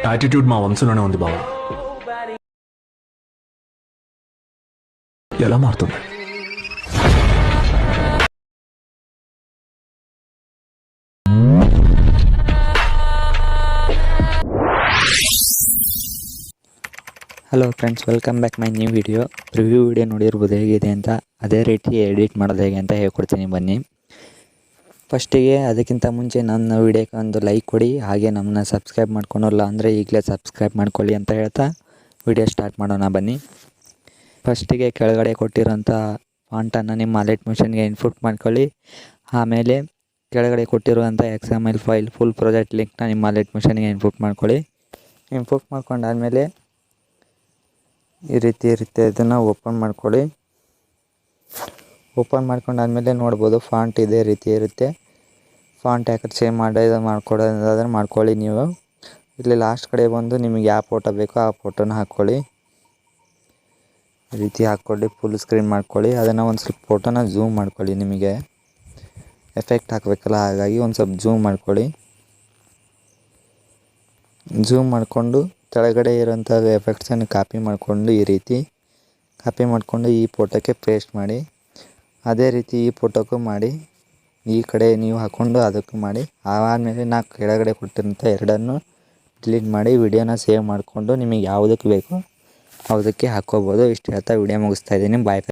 Attitude మా వంశంలోనే ఉంది బావ. ఎలా మారుతుంది? Hello friends, welcome back my new video. Preview video ನೋಡಿರ್ಬೋದು ಹೇಗಿದೆ ಅಂತ. ಅದೇ ರೀತಿ ಎಡಿಟ್ ಮಾಡೋದು ಹೇಗೆ ಅಂತ ಹೇಳ್ಕೊಡ್ತೀನಿ ಬನ್ನಿ. ಫಸ್ಟಿಗೆ ಅದಕ್ಕಿಂತ ಮುಂಚೆ ನನ್ನ ವಿಡಿಯೋಕ್ಕೆ ಒಂದು ಲೈಕ್ ಕೊಡಿ, ಹಾಗೆ ನಮ್ಮನ್ನ ಸಬ್ಸ್ಕ್ರೈಬ್ ಮಾಡ್ಕೊಳಲ್ಲ ಅಂದರೆ ಈಗಲೇ ಸಬ್ಸ್ಕ್ರೈಬ್ ಮಾಡ್ಕೊಳ್ಳಿ ಅಂತ ಹೇಳ್ತಾ ವಿಡಿಯೋ ಸ್ಟಾರ್ಟ್ ಮಾಡೋಣ ಬನ್ನಿ. ಫಸ್ಟಿಗೆ ಕೆಳಗಡೆ ಕೊಟ್ಟಿರೋಂಥ ಫಾಂಟನ್ನು ನಿಮ್ಮ ಅಲೈಟ್ ಮಿಷನ್ಗೆ ಇನ್ಪುಟ್ ಮಾಡ್ಕೊಳ್ಳಿ. ಆಮೇಲೆ ಕೆಳಗಡೆ ಕೊಟ್ಟಿರುವಂಥ XML ಫೈಲ್ ಫುಲ್ ಪ್ರಾಜೆಕ್ಟ್ ಲಿಂಕ್ನ ನಿಮ್ಮ ಅಲೈಟ್ ಮಿಷನ್ಗೆ ಇನ್ಪುಟ್ ಮಾಡ್ಕೊಳ್ಳಿ. ಇನ್ಪುಟ್ ಮಾಡ್ಕೊಂಡಾದಮೇಲೆ ಈ ರೀತಿ ಇರುತ್ತೆ, ಇದನ್ನು ಓಪನ್ ಮಾಡ್ಕೊಳ್ಳಿ. ಓಪನ್ ಮಾಡ್ಕೊಂಡಾದ್ಮೇಲೆ ನೋಡ್ಬೋದು ಫಾಂಟ್ ಇದೇ ರೀತಿ ಇರುತ್ತೆ. ಫಾಂಟ್ ಯಾಕಂದ್ರೆ ಚೇಂಜ್ ಮಾಡ್ಕೊಡೋದಾದ್ರೆ ಮಾಡ್ಕೊಳ್ಳಿ. ನೀವು ಇಲ್ಲಿ ಲಾಸ್ಟ್ ಕಡೆ ಬಂದು ನಿಮಗೆ ಯಾವ ಫೋಟೋ ಬೇಕೋ ಆ ಫೋಟೋನ ಹಾಕ್ಕೊಳ್ಳಿ. ಈ ರೀತಿ ಹಾಕ್ಕೊಳ್ಳಿ, ಫುಲ್ ಸ್ಕ್ರೀನ್ ಮಾಡ್ಕೊಳ್ಳಿ. ಅದನ್ನು ಒಂದು ಸ್ವಲ್ಪ ಫೋಟೋನ ಝೂಮ್ ಮಾಡ್ಕೊಳ್ಳಿ. ನಿಮಗೆ ಎಫೆಕ್ಟ್ ಹಾಕಬೇಕಲ್ಲ, ಹಾಗಾಗಿ ಒಂದು ಸ್ವಲ್ಪ ಝೂಮ್ ಮಾಡ್ಕೊಳ್ಳಿ. ಝೂಮ್ ಮಾಡಿಕೊಂಡು ಕೆಳಗಡೆ ಇರೋಂಥ ಎಫೆಕ್ಟ್ಸನ್ನು ಕಾಪಿ ಮಾಡಿಕೊಂಡು ಈ ರೀತಿ ಕಾಪಿ ಮಾಡಿಕೊಂಡು ಈ ಫೋಟೋಕ್ಕೆ ಪೇಸ್ಟ್ ಮಾಡಿ. ಅದೇ ರೀತಿ ಈ ಫೋಟೋಕ್ಕೂ ಮಾಡಿ, ಈ ಕಡೆ ನೀವು ಹಾಕ್ಕೊಂಡು ಅದಕ್ಕೂ ಮಾಡಿ. ಆದಮೇಲೆ ನಾ ಕೆಳಗಡೆ ಕೊಟ್ಟಿರೋಂಥ ಎರಡನ್ನು ಡಿಲೀಟ್ ಮಾಡಿ ವಿಡಿಯೋನ ಸೇವ್ ಮಾಡಿಕೊಂಡು ನಿಮಗೆ ಯಾವುದಕ್ಕೆ ಬೇಕೋ ಯಾವುದಕ್ಕೆ ಹಾಕ್ಕೋಬೋದು. ಇಷ್ಟು ಹೇಳ್ತಾ ವಿಡಿಯೋ ಮುಗಿಸ್ತಾ ಇದ್ದೀನಿ. ಬಾಯ್.